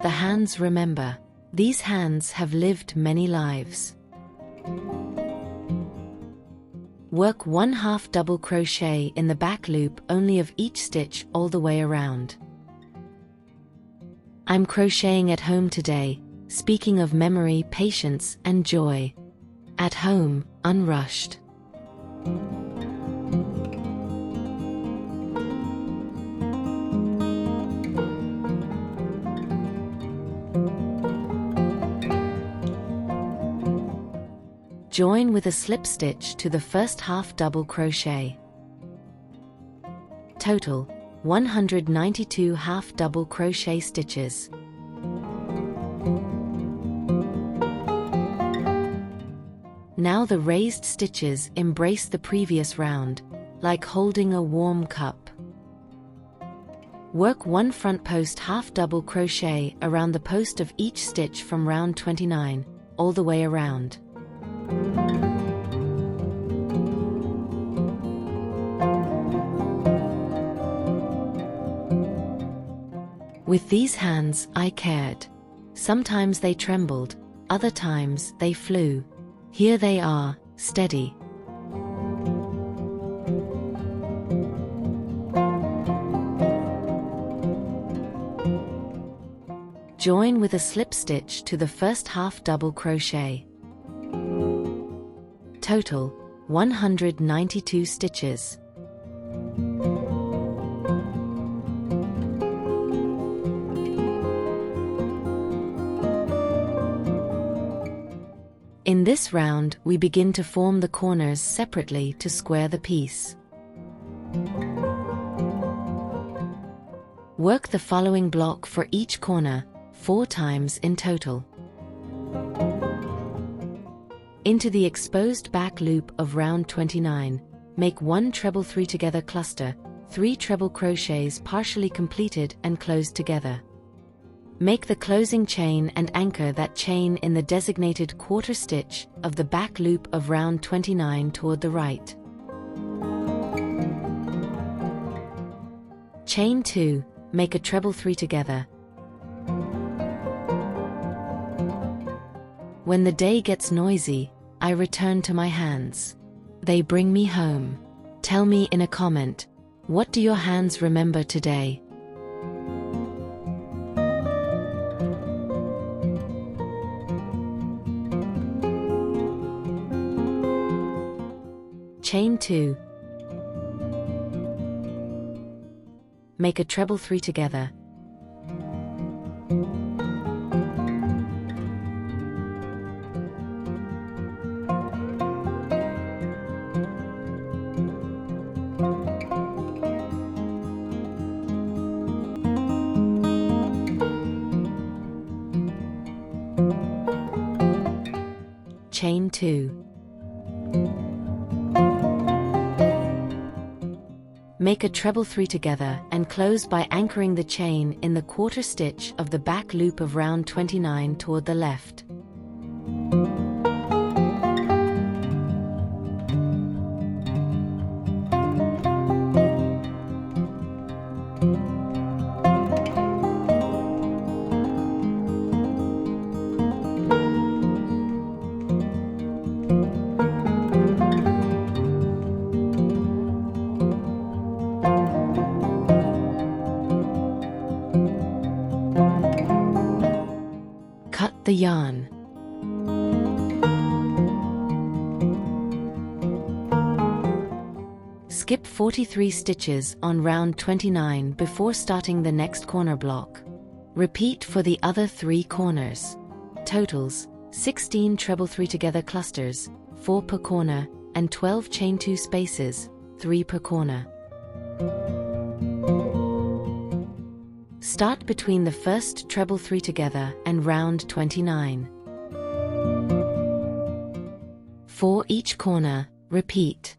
The hands remember. These hands have lived many lives. Work 1/2 double crochet in the back loop only of each stitch all the way around. I'm crocheting at home today, speaking of memory, patience, and joy. At home, unrushed. Join with a slip stitch to the first half double crochet. Total 192 half double crochet stitches. Now the raised stitches embrace the previous round, like holding a warm cup. Work one front post half double crochet around the post of each stitch from round 29, all the way around. With these hands I cared. Sometimes they trembled, other times they flew. Here they are, steady. Join with a slip stitch to the first half double crochet. Total 192 stitches. In this round, we begin to form the corners separately to square the piece. Work the following block for each corner, 4 times in total. Into the exposed back loop of round 29, make 1 treble 3 together cluster, 3 treble crochets partially completed and closed together. Make the closing chain and anchor that chain in the designated quarter stitch of the back loop of round 29 toward the right. Chain 2, make a treble 3 together. When the day gets noisy, I return to my hands. They bring me home. Tell me in a comment, what do your hands remember today? Chain 2. Make a treble 3 together. Chain 2. Make a treble 3 together and close by anchoring the chain in the quarter stitch of the back loop of round 29 toward the left. The yarn. Skip 43 stitches on round 29 before starting the next corner block. Repeat for the other 3 corners. Totals 16 treble 3 together clusters, 4 per corner, and 12 chain 2 spaces, 3 per corner. Start between the first treble 3 together and round 29. For each corner, repeat.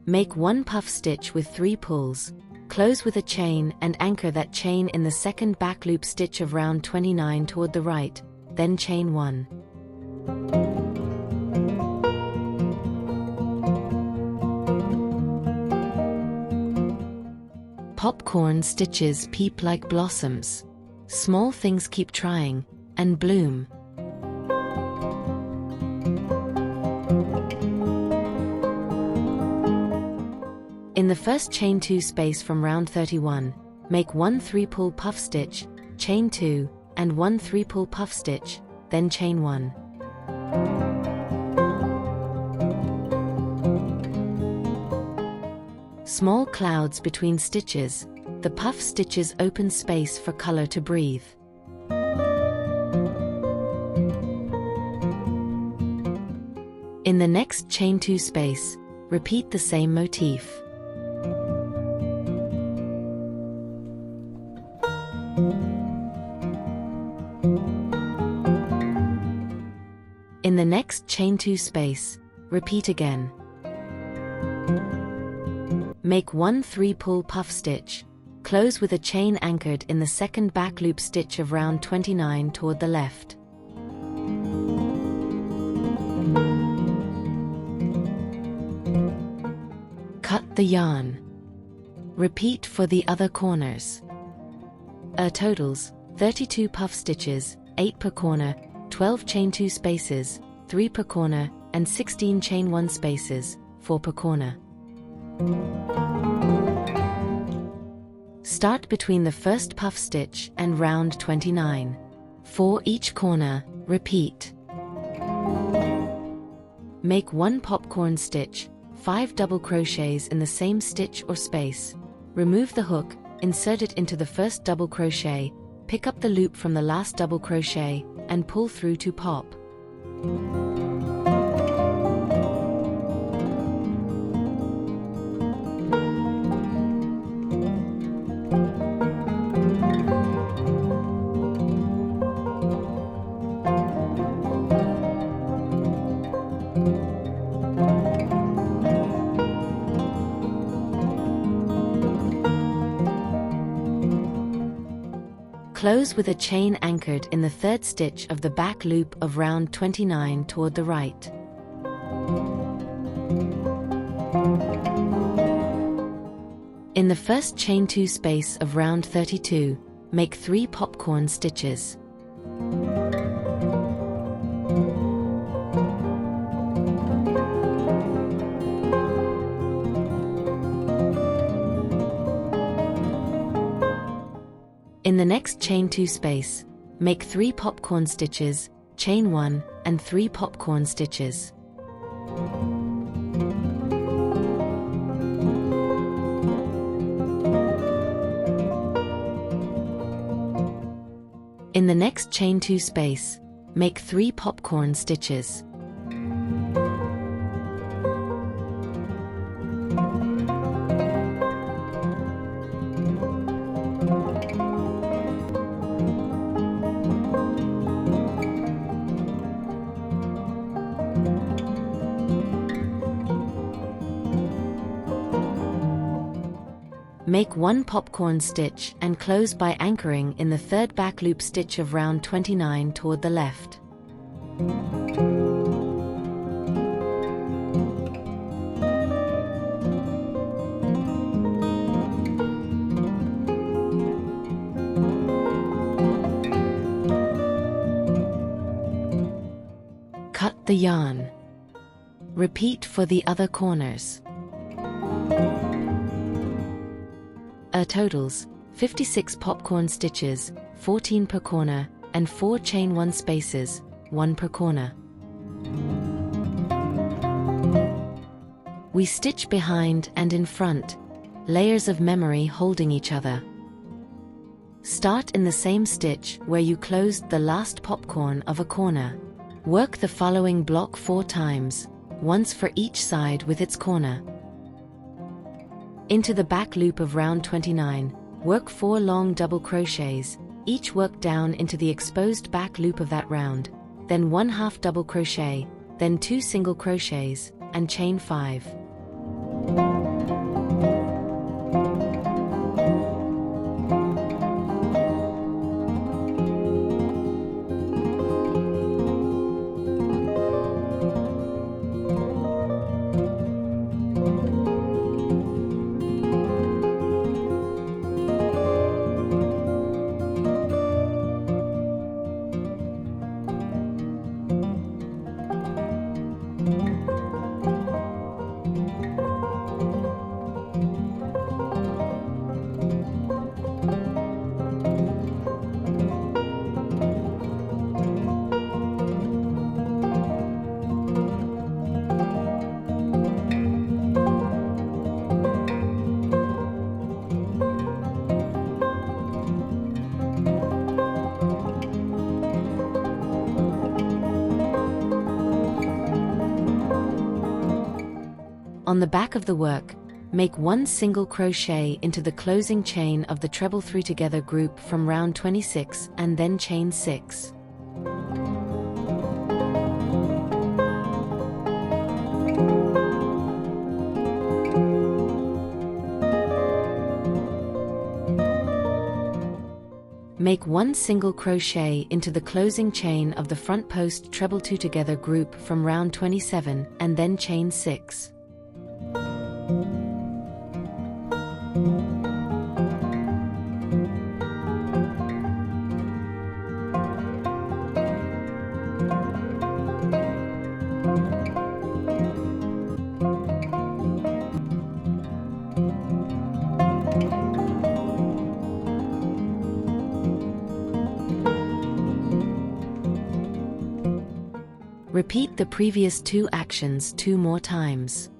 Make 1 puff stitch with 3 pulls, close with a chain and anchor that chain in the second back loop stitch of round 29 toward the right, then chain 1. Popcorn stitches peep like blossoms. Small things keep trying and bloom. In the first chain 2 space from round 31, make 1 3-pull puff stitch, chain 2, and 1 3-pull puff stitch, then chain 1. Small clouds between stitches, the puff stitches open space for color to breathe. In the next chain 2 space, repeat the same motif. In the next chain 2 space, repeat again. Make 1 3-pull puff stitch, close with a chain anchored in the second back loop stitch of round 29 toward the left. Cut the yarn. Repeat for the other corners. Totals: 32 puff stitches, 8 per corner, 12 chain 2 spaces, 3 per corner, and 16 chain 1 spaces, 4 per corner. Start between the first puff stitch and round 29. For each corner, repeat. Make 1 popcorn stitch, 5 double crochets in the same stitch or space. Remove the hook, insert it into the first double crochet, pick up the loop from the last double crochet, and pull through to pop. Close with a chain anchored in the third stitch of the back loop of round 29 toward the right. In the first chain 2 space of round 32, make 3 popcorn stitches. In the next chain 2 space, make 3 popcorn stitches, chain 1, and 3 popcorn stitches. In the next chain 2 space, make 3 popcorn stitches. Make 1 popcorn stitch and close by anchoring in the third back loop stitch of round 29 toward the left. Cut the yarn. Repeat for the other corners. Totals: 56 popcorn stitches, 14 per corner, and 4 chain 1 spaces, 1 per corner. We stitch behind and in front, layers of memory holding each other. Start in the same stitch where you closed the last popcorn of a corner. Work the following block 4 times, once for each side with its corner. Into the back loop of round 29, work 4 long double crochets, each work down into the exposed back loop of that round, then 1 half double crochet, then 2 single crochets, and chain 5. On the back of the work, make 1 single crochet into the closing chain of the treble 3 together group from round 26 and then chain 6. Make 1 single crochet into the closing chain of the front post treble 2 together group from round 27 and then chain 6. Repeat the previous 2 actions 2 more times.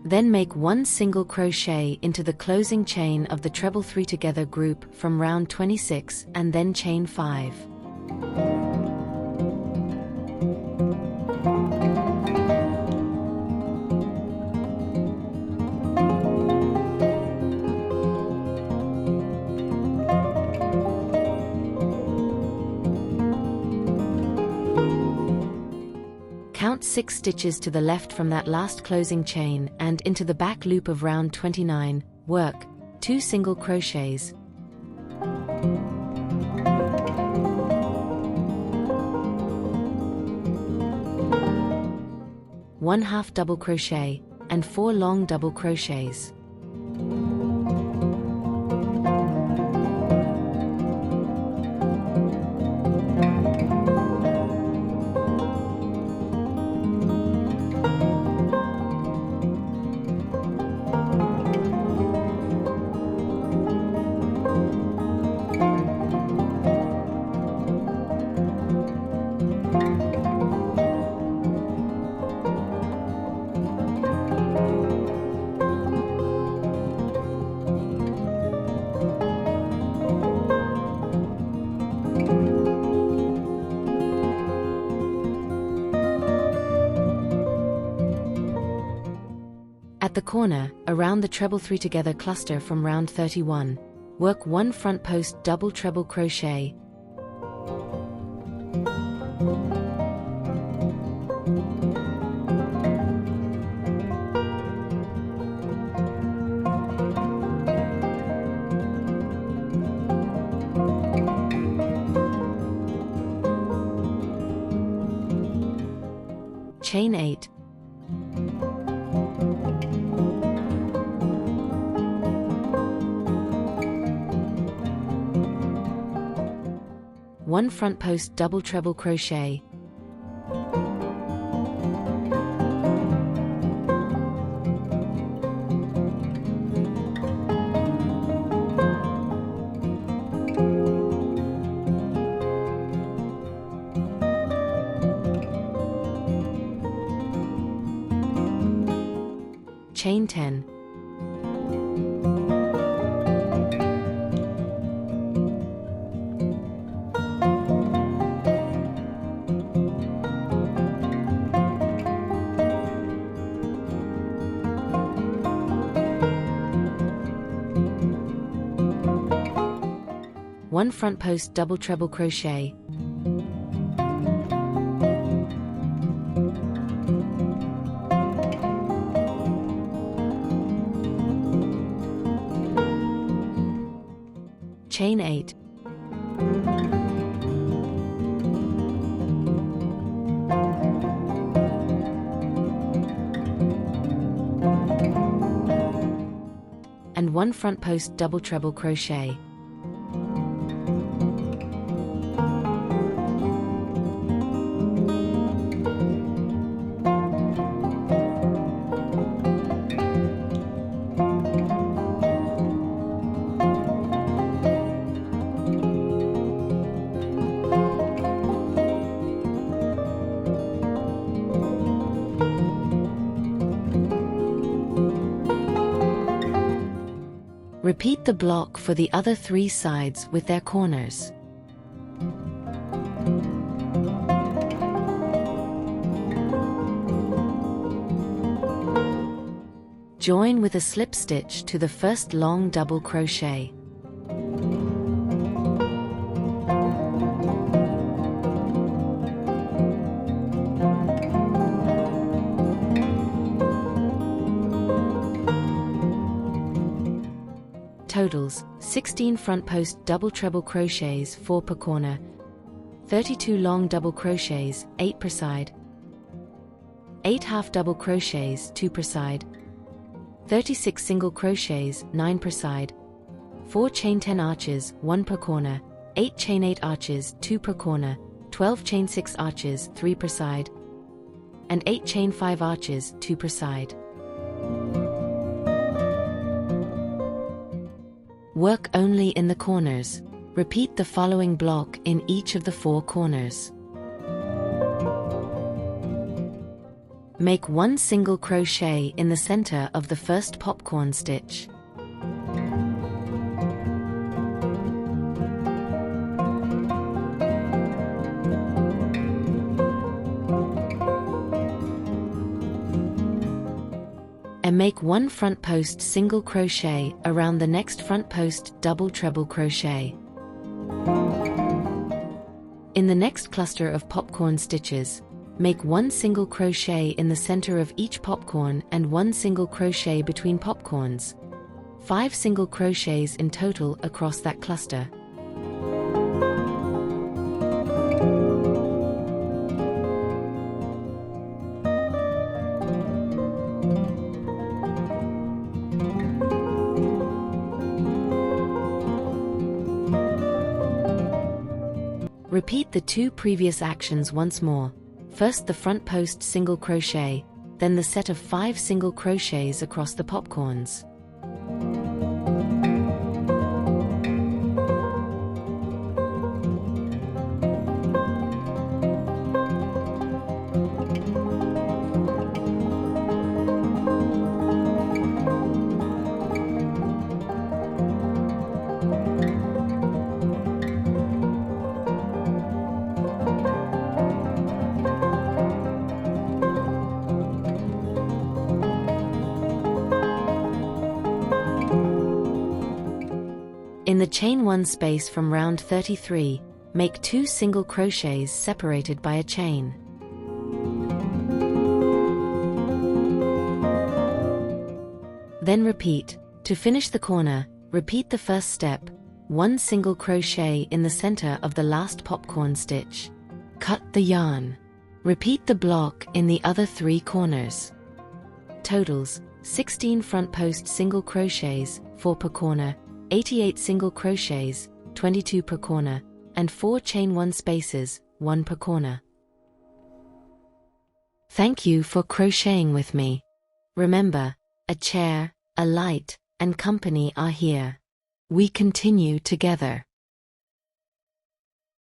Then make 1 single crochet into the closing chain of the treble 3 together group from round 26 and then chain 5. Count 6 stitches to the left from that last closing chain and into the back loop of round 29, work 2 single crochets. One half double crochet and 4 long double crochets. At the corner, around the treble 3 together cluster from round 31, work 1 front post double treble crochet, chain 8, one front post double treble crochet, chain 10, one front post double treble crochet, chain 8, and one front post double treble crochet, Repeat the block for the other 3 sides with their corners. Join with a slip stitch to the first long double crochet. Totals: 16 front post double treble crochets, 4 per corner, 32 long double crochets, 8 per side, 8 half double crochets, 2 per side, 36 single crochets, 9 per side, 4 chain 10 arches, 1 per corner, 8 chain 8 arches, 2 per corner, 12 chain 6 arches, 3 per side, and 8 chain 5 arches, 2 per side. Work only in the corners. Repeat the following block in each of the 4 corners. Make 1 single crochet in the center of the first popcorn stitch. And make 1 front post single crochet around the next front post double treble crochet. In the next cluster of popcorn stitches, make 1 single crochet in the center of each popcorn and 1 single crochet between popcorns. 5 single crochets in total across that cluster. Repeat the 2 previous actions once more. First the front post single crochet, then the set of 5 single crochets across the popcorns. In the chain 1 space from round 33, make 2 single crochets separated by a chain. Then repeat. To finish the corner, repeat the first step, 1 single crochet in the center of the last popcorn stitch. Cut the yarn. Repeat the block in the other 3 corners. Totals: 16 front post single crochets, 4 per corner, 88 single crochets, 22 per corner, and 4 chain 1 spaces, 1 per corner. Thank you for crocheting with me. Remember, a chair, a light, and company are here. We continue together.